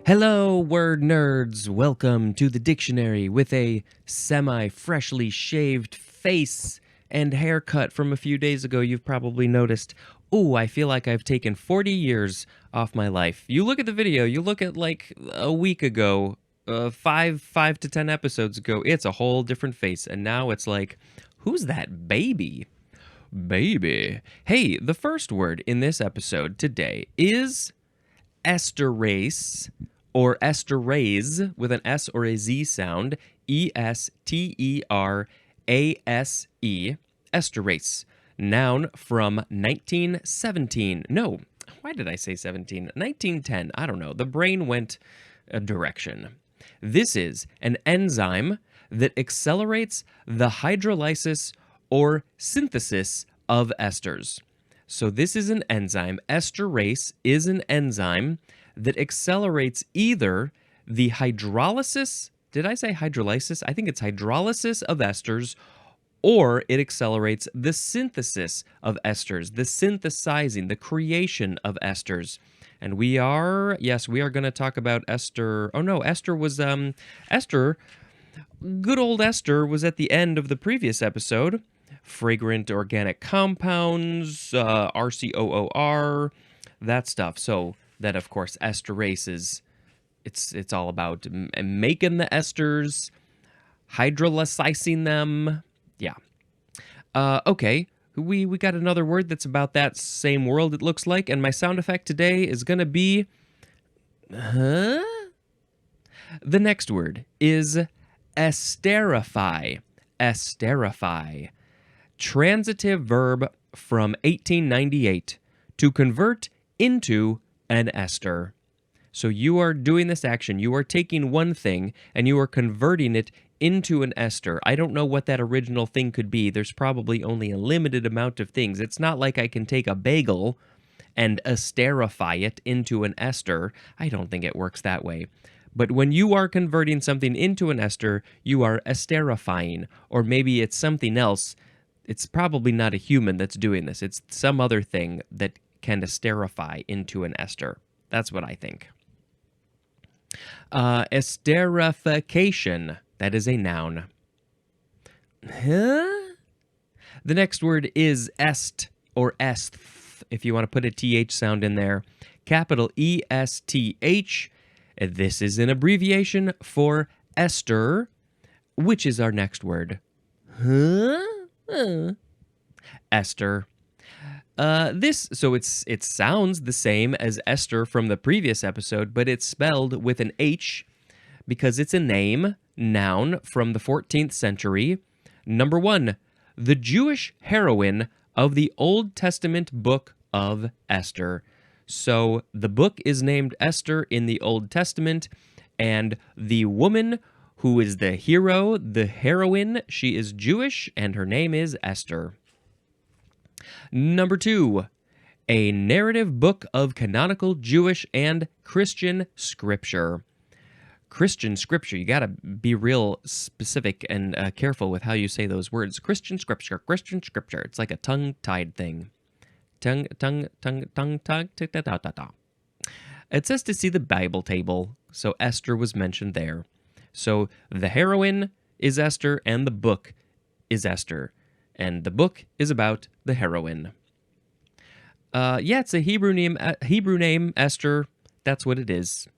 Hello, word nerds. Welcome to the dictionary with a semi-freshly shaved face and haircut from a few days ago. You've probably noticed, ooh, I feel like I've taken 40 years off my life. You look at the video, you look at like a week ago, five to 10 episodes ago, it's a whole different face. And now it's like, who's that baby? Baby. Hey, the first word in this episode today is esterase, or esterase with an S or a Z sound, Esterase, esterase, noun from 1917. No, why did I say 17? 1910, I don't know. The brain went a direction. This is an enzyme that accelerates the hydrolysis or synthesis of esters. So this is an enzyme. Esterase is an enzyme that accelerates either the hydrolysis, did I say hydrolysis? I think it's hydrolysis of esters, or it accelerates the synthesis of esters, the synthesizing, the creation of esters. And we are going to talk about Esther. Oh no, Esther was, Esther, good old Esther was at the end of the previous episode. Fragrant organic compounds, RCOOR, that stuff. So that, of course, esterase is, it's all about making the esters, hydrolysizing them. Yeah. Okay, we got another word that's about that same world, it looks like, and my sound effect today is going to be, huh? The next word is esterify. Esterify. Transitive verb from 1898, to convert into an ester. So you are doing this action, you are taking one thing and you are converting it into an ester. I don't know what that original thing could be. There's probably only a limited amount of things. It's not like I can take a bagel and esterify it into an ester. I don't think it works that way. But when you are converting something into an ester, you are esterifying, or maybe it's something else. It's probably not a human that's doing this. It's some other thing that can esterify into an ester. That's what I think. Esterification. That is a noun. Huh? The next word is est, or esth, if you want to put a TH sound in there. Capital ESTH. This is an abbreviation for ester, which is our next word. Huh? Ester. It sounds the same as Esther from the previous episode, but it's spelled with an H because it's a name, noun from the 14th century. Number 1, the Jewish heroine of the Old Testament book of Esther. So the book is named Esther in the Old Testament, and the woman who is the hero, the heroine, she is Jewish, and her name is Esther. Number 2, a narrative book of canonical Jewish and Christian scripture. Christian scripture, you gotta be real specific and careful with how you say those words. Christian scripture, Christian scripture. It's like a tongue-tied thing. Tongue. It says to see the Bible table, so Esther was mentioned there. So the heroine is Esther, and the book is Esther. And the book is about the heroine. It's a Hebrew name, Esther. That's what it is.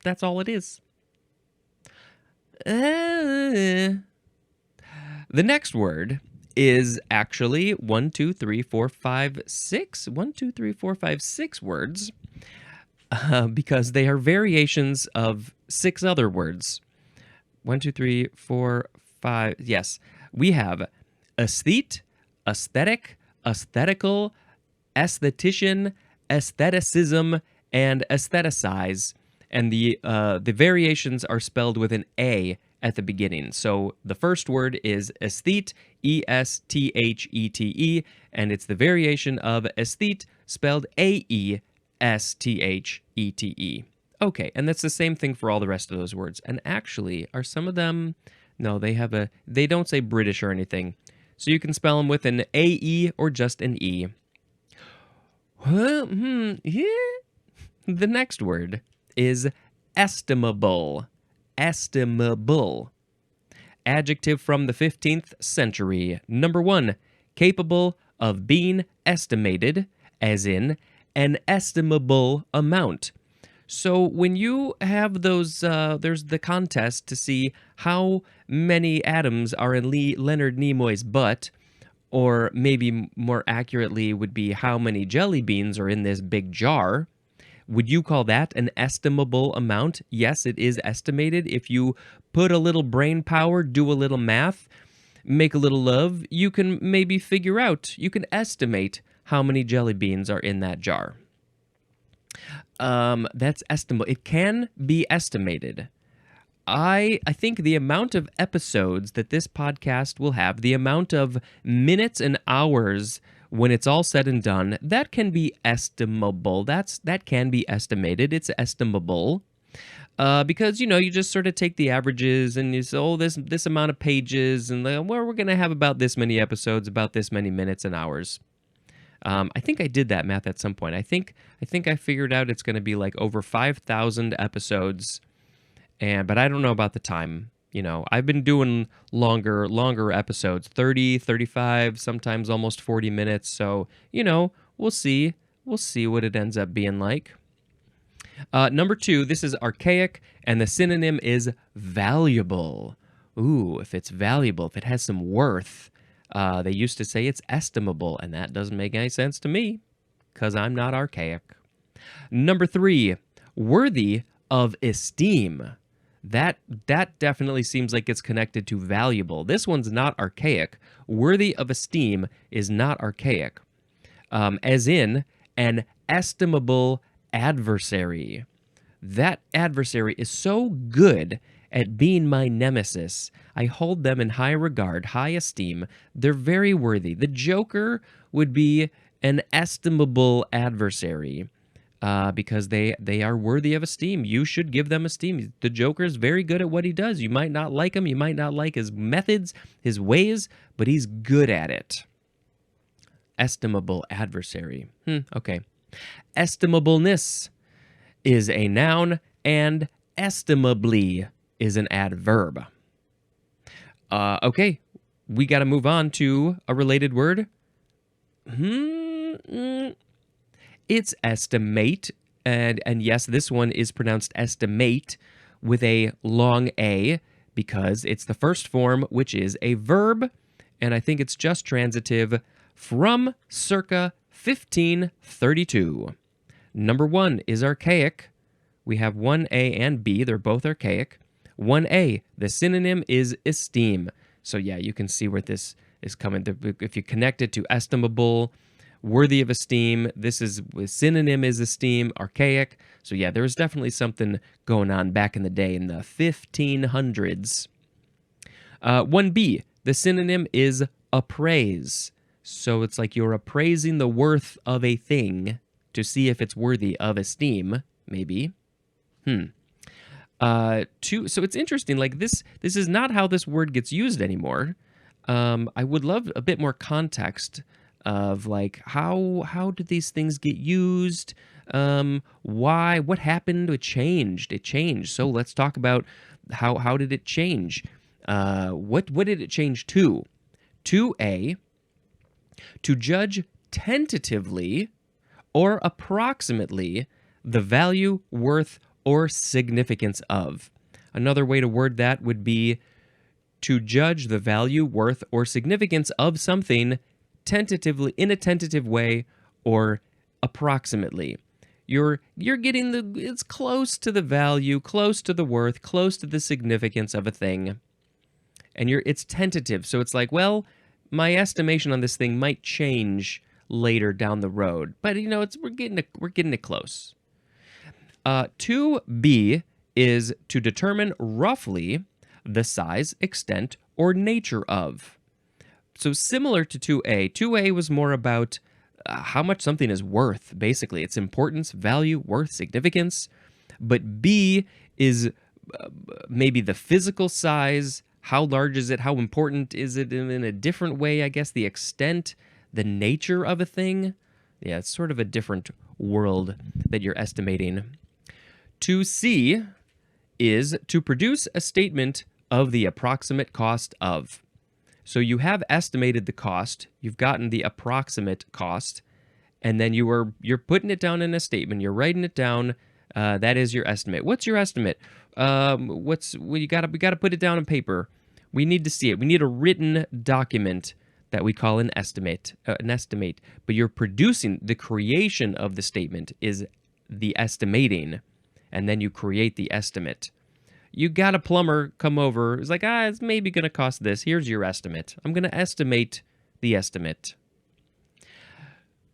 That's all it is. The next word is actually 1, 2, 3, 4, 5, 6. 1, 2, 3, 4, 5, 6 words. Because they are variations of 6 other words. 1, 2, 3, 4, 5. Yes, we have aesthete, aesthetic, aesthetical, aesthetician, aestheticism, and aestheticize. And the variations are spelled with an A at the beginning. So the first word is aesthete, Esthete, and it's the variation of aesthete spelled Aesthete. Okay, and that's the same thing for all the rest of those words. And actually, are some of them... No, they don't say British or anything. So you can spell them with an AE or just an E. The next word is estimable. Estimable. Adjective from the 15th century. Number 1, capable of being estimated, as in an estimable amount. So when you have those, there's the contest to see how many atoms are in Leonard Nimoy's butt, or maybe more accurately would be how many jelly beans are in this big jar. Would you call that an estimable amount? Yes, it is estimated. If you put a little brain power, do a little math, make a little love, you can maybe figure out, you can estimate how many jelly beans are in that jar. That's estimable. It can be estimated. I think the amount of episodes that this podcast will have, the amount of minutes and hours when it's all said and done, that can be estimable. That can be estimated. It's estimable. Because, you just sort of take the averages and you say, oh, this amount of pages, and well, we're going to have about this many episodes, about this many minutes and hours. I think I did that math at some point. I think I figured out it's going to be like over 5,000 episodes, but I don't know about the time. I've been doing longer episodes, 30, 35, sometimes almost 40 minutes. So, we'll see. We'll see what it ends up being like. Number 2, this is archaic, and the synonym is valuable. Ooh, if it's valuable, if it has some worth, they used to say it's estimable, and that doesn't make any sense to me, because I'm not archaic. Number 3, worthy of esteem. That definitely seems like it's connected to valuable. This one's not archaic. Worthy of esteem is not archaic. As in an estimable adversary. That adversary is so good at being my nemesis. I hold them in high regard, high esteem. They're very worthy. The Joker would be an estimable adversary. Because they are worthy of esteem. You should give them esteem. The Joker is very good at what he does. You might not like him. You might not like his methods, his ways, but he's good at it. Estimable adversary. Okay. Estimableness is a noun, and estimably is an adverb. Okay. We got to move on to a related word. It's estimate, and yes, this one is pronounced estimate with a long A because it's the first form, which is a verb, and I think it's just transitive from circa 1532. Number 1 is archaic. We have 1A and B. They're both archaic. 1A, the synonym is esteem. So yeah, you can see where this is coming. If you connect it to estimable, worthy of esteem, synonym is esteem, archaic. So yeah, there was definitely something going on back in the day in the 1500s. 1B, the synonym is appraise. So it's like you're appraising the worth of a thing to see if it's worthy of esteem, maybe. So it's interesting, like this is not how this word gets used anymore. I would love a bit more context of like how did these things get used? Why? What happened? It changed. So let's talk about how did it change? What did it change to? To judge tentatively or approximately the value, worth, or significance of. Another way to word that would be to judge the value, worth, or significance of something tentatively, in a tentative way, or approximately. You're getting it's close to the value, close to the worth, close to the significance of a thing, and it's tentative. So it's like, well, my estimation on this thing might change later down the road, but we're getting it close. 2B is to determine roughly the size, extent, or nature of. So similar to 2A, 2A was more about how much something is worth, basically. Its importance, value, worth, significance. But B is maybe the physical size, how large is it, how important is it in a different way, I guess, the extent, the nature of a thing. Yeah, it's sort of a different world that you're estimating. 2C is to produce a statement of the approximate cost of. So you have estimated the cost, you've gotten the approximate cost, and then you're putting it down in a statement. You're writing it down. That is your estimate. What's your estimate? We gotta put it down on paper. We need to see it. We need a written document that we call an estimate. But you're producing the creation of the statement is the estimating, and then you create the estimate. You got a plumber come over. It's like, it's maybe going to cost this. Here's your estimate. I'm going to estimate the estimate.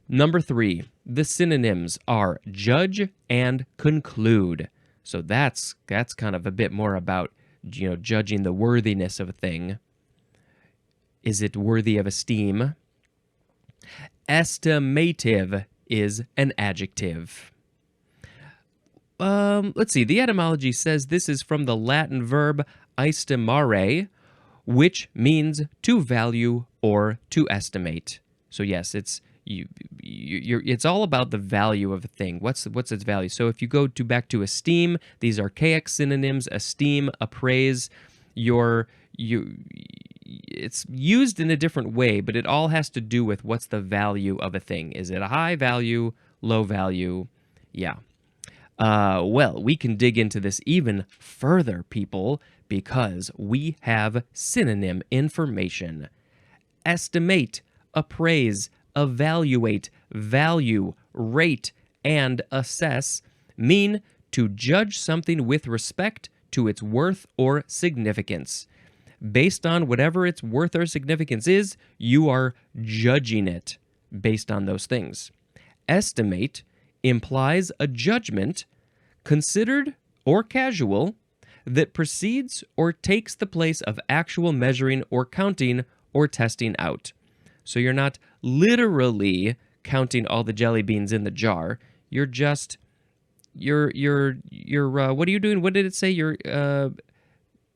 Number 3, the synonyms are judge and conclude. So that's kind of a bit more about, judging the worthiness of a thing. Is it worthy of esteem? Estimative is an adjective. Let's see. The etymology says this is from the Latin verb estimare, which means to value or to estimate. So yes, it's it's all about the value of a thing. What's its value? So if you go back to esteem, these archaic synonyms: esteem, appraise. It's used in a different way, but it all has to do with what's the value of a thing. Is it a high value, low value? Yeah. Well, we can dig into this even further, people, because we have synonym information. Estimate, appraise, evaluate, value, rate, and assess mean to judge something with respect to its worth or significance. Based on whatever its worth or significance is, you are judging it based on those things. Estimate implies a judgment, considered or casual, that precedes or takes the place of actual measuring or counting or testing out. So you're not literally counting all the jelly beans in the jar. You're just what are you doing? What did it say?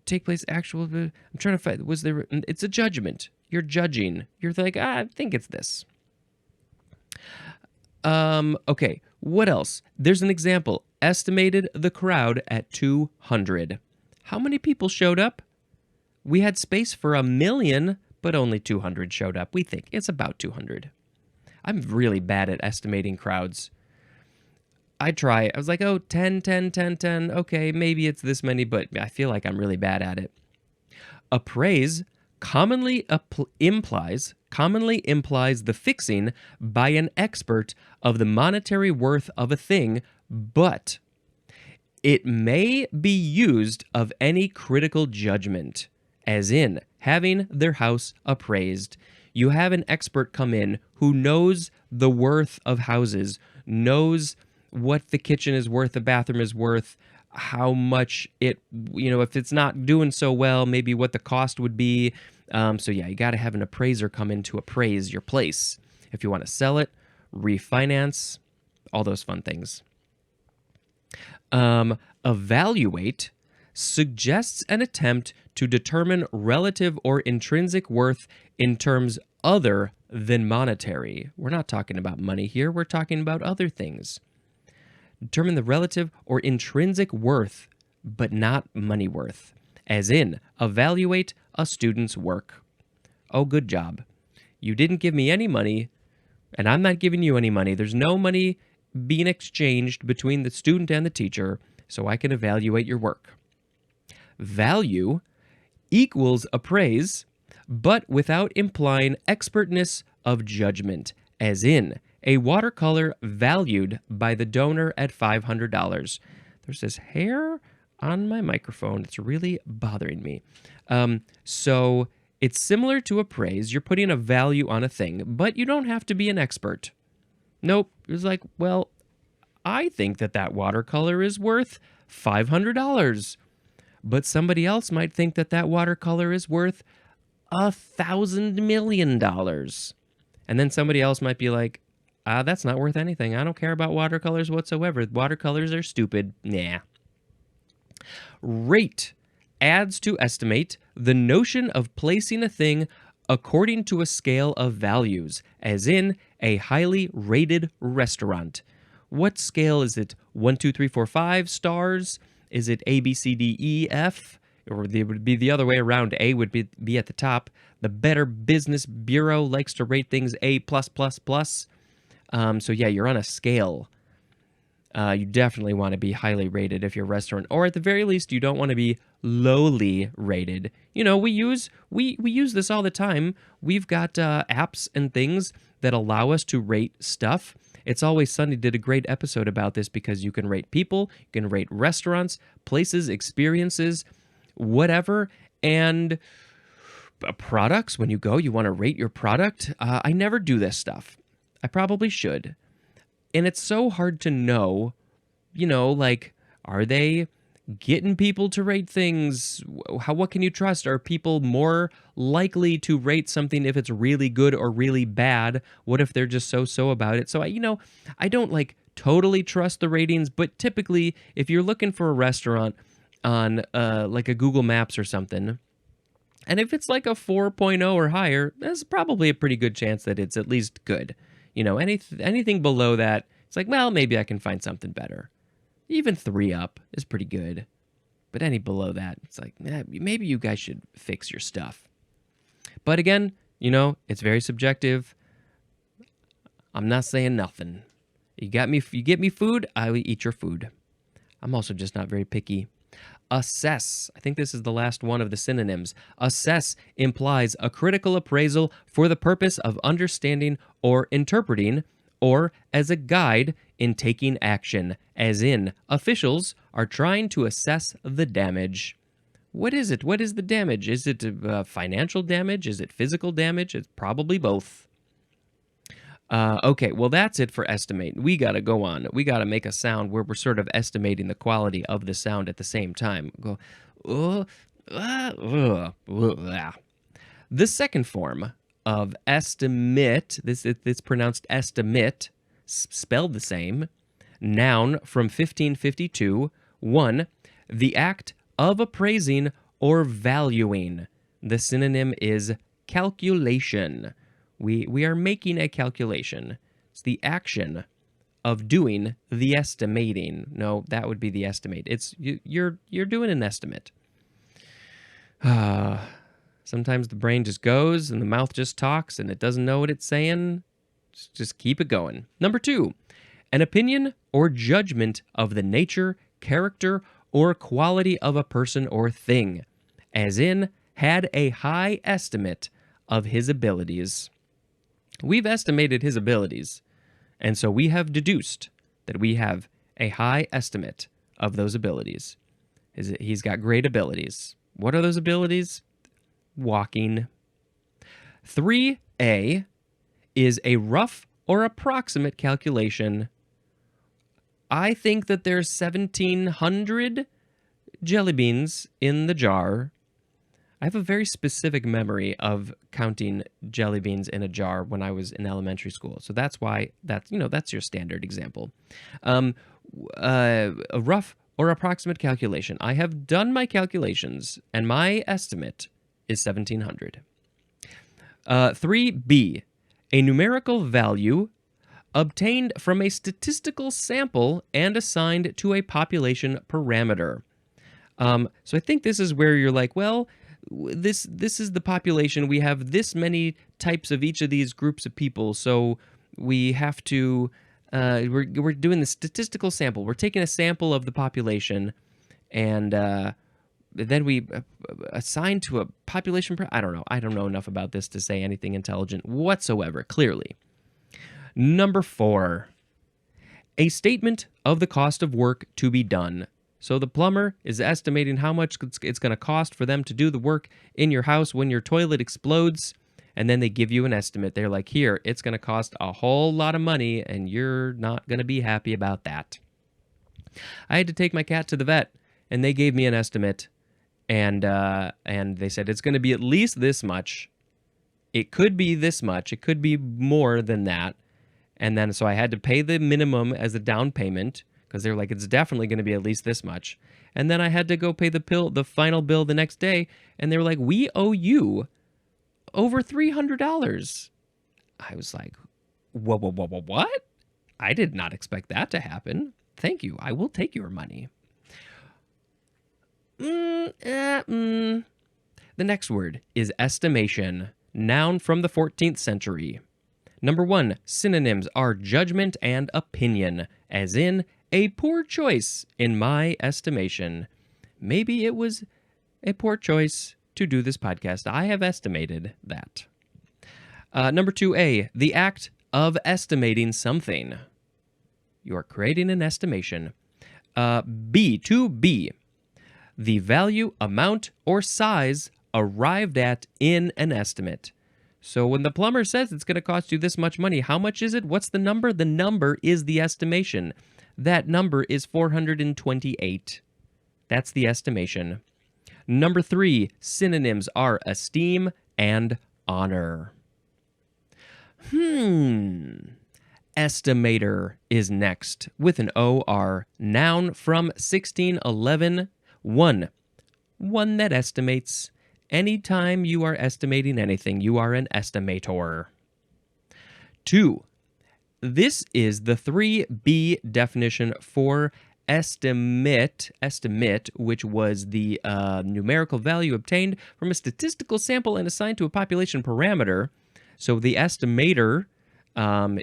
Take place actual. I'm trying to find. It's a judgment. You're judging. You're like, I think it's this. Okay, what else? There's an example. Estimated the crowd at 200. How many people showed up? We had space for 1 million, but only 200 showed up. We think it's about 200. I'm really bad at estimating crowds. I try. I was like, 10, 10, 10, 10. Okay, maybe it's this many, but I feel like I'm really bad at it. Appraise commonly implies the fixing by an expert of the monetary worth of a thing, but it may be used of any critical judgment, as in having their house appraised. You have an expert come in who knows the worth of houses, knows what the kitchen is worth, the bathroom is worth, how much it, if it's not doing so well, maybe what the cost would be. So yeah, you got to have an appraiser come in to appraise your place. If you want to sell it, refinance, all those fun things. Evaluate suggests an attempt to determine relative or intrinsic worth in terms other than monetary. We're not talking about money here. We're talking about other things. Determine the relative or intrinsic worth, but not money worth. As in, evaluate a student's work. Oh, good job. You didn't give me any money, and I'm not giving you any money. There's no money being exchanged between the student and the teacher, so I can evaluate your work. Value equals appraise, but without implying expertness of judgment, as in, a watercolor valued by the donor at $500. There's this hair on my microphone. It's really bothering me. So it's similar to appraise. You're putting a value on a thing, but you don't have to be an expert. Nope. It's like, well, I think that watercolor is worth $500, but somebody else might think that watercolor is worth $1,000 million. And then somebody else might be like, that's not worth anything. I don't care about watercolors whatsoever. Watercolors are stupid. Nah. Rate adds to estimate the notion of placing a thing according to a scale of values, as in a highly rated restaurant. What scale is it? 1, 2, 3, 4, 5 stars? Is it A, B, C, D, E, F? Or it would be the other way around. A would be at the top. The Better Business Bureau likes to rate things A++++. So yeah, you're on a scale. You definitely want to be highly rated if you're a restaurant, or at the very least, you don't want to be lowly rated. You know, we use this all the time. We've got apps and things that allow us to rate stuff. It's Always Sunny did a great episode about this because you can rate people, you can rate restaurants, places, experiences, whatever, and products. When you go, you want to rate your product. I never do this stuff. I probably should. And it's so hard to know, you know, like, are they getting people to rate things? What can you trust? Are people more likely to rate something if it's really good or really bad? What if they're just so about it? So, I don't like totally trust the ratings, but typically if you're looking for a restaurant on like a Google Maps or something, and if it's like a 4.0 or higher, there's probably a pretty good chance that it's at least good. You know, anything below that, it's like, well, maybe I can find something better. Even 3 up is pretty good. But any below that, it's like, maybe you guys should fix your stuff. But again, you know, it's very subjective. I'm not saying nothing. You get me food, I will eat your food. I'm also just not very picky. Assess. I think this is the last one of the synonyms. Assess implies a critical appraisal for the purpose of understanding or interpreting, or as a guide in taking action, as in, officials are trying to assess the damage. What is it? What is the damage? Is it financial damage? Is it physical damage? It's probably both. Okay, well, that's it for estimate. We got to go on. We got to make a sound where we're sort of estimating the quality of the sound at the same time. Go, The second form of estimate, it's pronounced estimate, spelled the same, noun from 1552, 1, the act of appraising or valuing. The synonym is calculation. We are making a calculation. It's the action of doing the estimating. No, that would be the estimate. It's you're doing an estimate. Sometimes the brain just goes and the mouth just talks and it doesn't know what it's saying. Just keep it going. Number 2, an opinion or judgment of the nature, character, or quality of a person or thing, as in, had a high estimate of his abilities. We've estimated his abilities, and so we have deduced that we have a high estimate of those abilities. He's got great abilities. What are those abilities? Walking. 3A is a rough or approximate calculation. I think that there's 1,700 jelly beans in the jar. I have a very specific memory of counting jelly beans in a jar when I was in elementary school. So that's why that's your standard example. A rough or approximate calculation. I have done my calculations and my estimate is 1,700. 3B, a numerical value obtained from a statistical sample and assigned to a population parameter. So I think this is where you're like, well, this is the population. We have this many types of each of these groups of people, so we have to we're doing the statistical sample. We're taking a sample of the population, and then we assign to a population. I don't know. I don't know enough about this to say anything intelligent whatsoever. Clearly, number 4, a statement of the cost of work to be done. So the plumber is estimating how much it's going to cost for them to do the work in your house when your toilet explodes, and then they give you an estimate. They're like, here, it's going to cost a whole lot of money, and you're not going to be happy about that. I had to take my cat to the vet, and they gave me an estimate, and they said it's going to be at least this much. It could be this much. It could be more than that. And then so I had to pay the minimum as a down payment, because they're like, it's definitely going to be at least this much. And then I had to go pay the final bill the next day, and they were like, we owe you over $300. I was like, what? I did not expect that to happen. Thank you. I will take your money. The next word is estimation, noun from the 14th century. Number 1, synonyms are judgment and opinion, as in a poor choice in my estimation. Maybe it was a poor choice to do this podcast. I have estimated that. Number 2A, the act of estimating something. You are creating an estimation. B, 2B, the value, amount, or size arrived at in an estimate. So when the plumber says it's going to cost you this much money, how much is it? What's the number? The number is the estimation. That number is 428. That's the estimation. Number 3, synonyms are esteem and honor. Estimator is next with an OR, noun from 1611. One that estimates. Anytime you are estimating anything, you are an estimator. 2, this is the 3B definition for estimate, which was the numerical value obtained from a statistical sample and assigned to a population parameter. So the estimator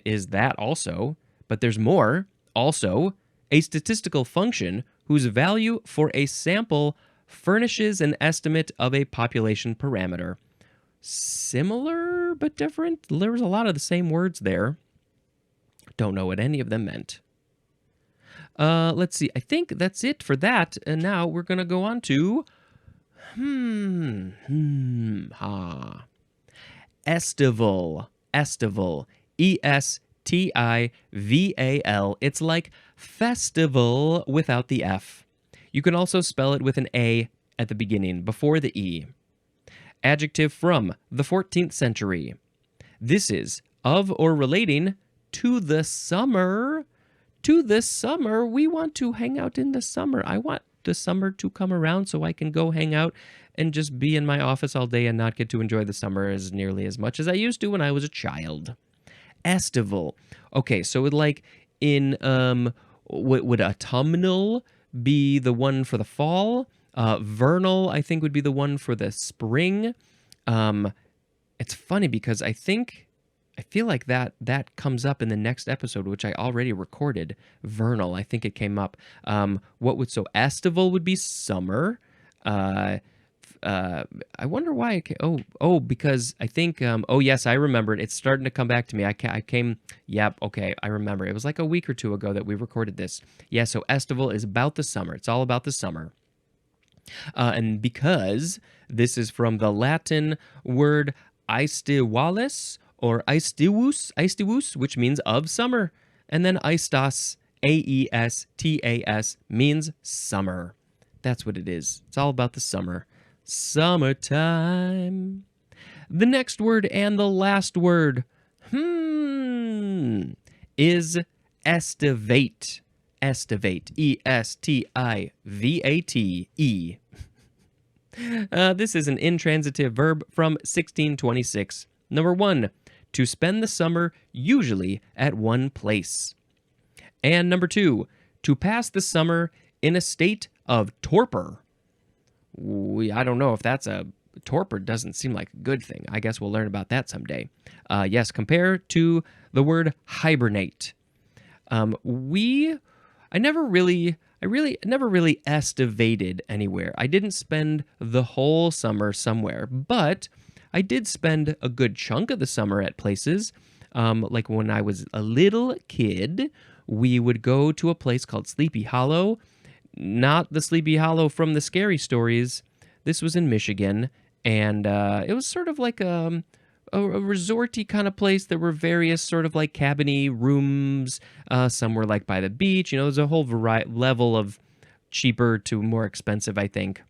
is that also, but there's more. Also, a statistical function whose value for a sample furnishes an estimate of a population parameter. Similar but different. There was a lot of the same words there. Don't know what any of them meant. Let's see. I think that's it for that. And now we're going to go on to estival. Estival. Estival. It's like festival without the F. You can also spell it with an A at the beginning, before the E. Adjective from the 14th century. This is of or relating to the summer. To the summer. We want to hang out in the summer. I want the summer to come around so I can go hang out and just be in my office all day and not get to enjoy the summer as nearly as much as I used to when I was a child. Estival. Okay, so like in would autumnal be the one for the fall? Vernal, I think, would be the one for the spring. It's funny because I feel like that comes up in the next episode, which I already recorded. Vernal, I think it came up. So estival would be summer. I wonder why it came. Because I think, yes, I remembered. It's starting to come back to me. I came, yep, okay, I remember. It was like a week or two ago that we recorded this. Yeah, so estival is about the summer. It's all about the summer. And because this is from the Latin word aestivalis or aestivus, which means of summer. And then aestas, Aestas, means summer. That's what it is. It's all about the summer. Summertime. The next word and the last word, is estivate. Estivate. Estivate. This is an intransitive verb from 1626. Number 1, to spend the summer usually at one place. And number 2, to pass the summer in a state of torpor. I don't know if that's a torpor. Doesn't seem like a good thing. I guess we'll learn about that someday. Yes, compare to the word hibernate. I never really estivated anywhere. I didn't spend the whole summer somewhere, but I did spend a good chunk of the summer at places. Like when I was a little kid, we would go to a place called Sleepy Hollow. Not the Sleepy Hollow from the scary stories. This was in Michigan, and it was sort of like a resorty kind of place. There were various sort of like cabiny rooms. Some were like by the beach. There's a whole level of cheaper to more expensive, I think.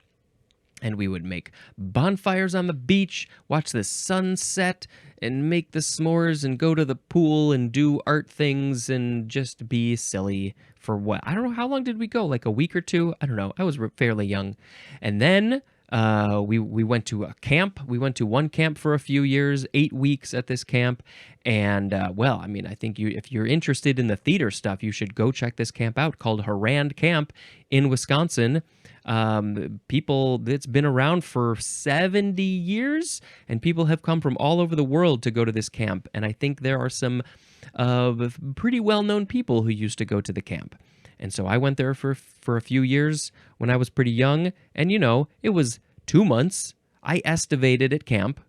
And we would make bonfires on the beach, watch the sunset, and make the s'mores and go to the pool and do art things and just be silly for what? I don't know. How long did we go? Like a week or two? I don't know. I was fairly young. And then We went to a camp. We went to one camp for a few years, 8 weeks at this camp, and well, I mean, I think if you're interested in the theater stuff, you should go check this camp out called Harand Camp in Wisconsin. It's been around for 70 years, and people have come from all over the world to go to this camp. And I think there are some pretty well-known people who used to go to the camp. And so I went there for a few years when I was pretty young, and it was 2 months. I estivated at camp.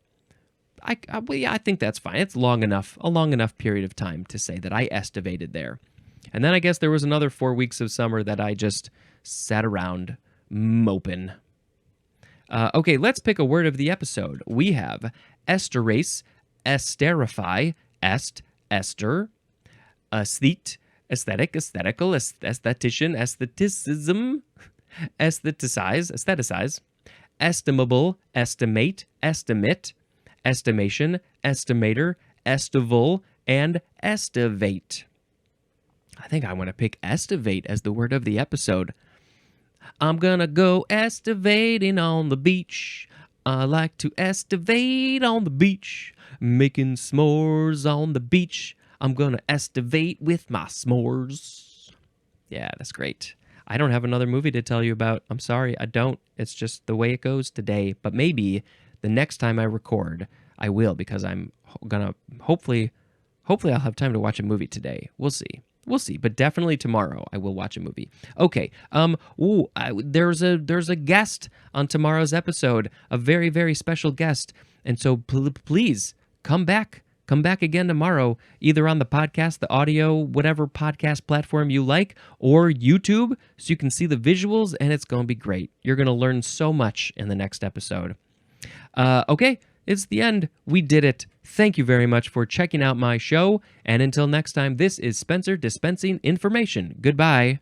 Well, yeah, I think that's fine. It's a long enough period of time to say that I estivated there. And then I guess there was another 4 weeks of summer that I just sat around moping. Okay, let's pick a word of the episode. We have esterase, esterify, ester, esthete, aesthetic, aesthetical, aesthetician, aestheticism, aestheticize, estimable, estimate, estimate, estimation, estimator, estival, and estivate. I think I want to pick estivate as the word of the episode. I'm gonna go estivating on the beach. I like to estivate on the beach, making s'mores on the beach. I'm gonna estivate with my s'mores. Yeah, that's great. I don't have another movie to tell you about. I'm sorry, I don't. It's just the way it goes today. But maybe the next time I record, I will, because I'm gonna hopefully I'll have time to watch a movie today. We'll see, but definitely tomorrow I will watch a movie. Okay. There's a guest on tomorrow's episode, a very, very special guest, and so please come back again tomorrow, either on the podcast, the audio, whatever podcast platform you like, or YouTube, so you can see the visuals, and it's gonna be great. You're gonna learn so much in the next episode. Okay. It's the end. We did it. Thank you very much for checking out my show. And until next time, this is Spencer dispensing information. Goodbye.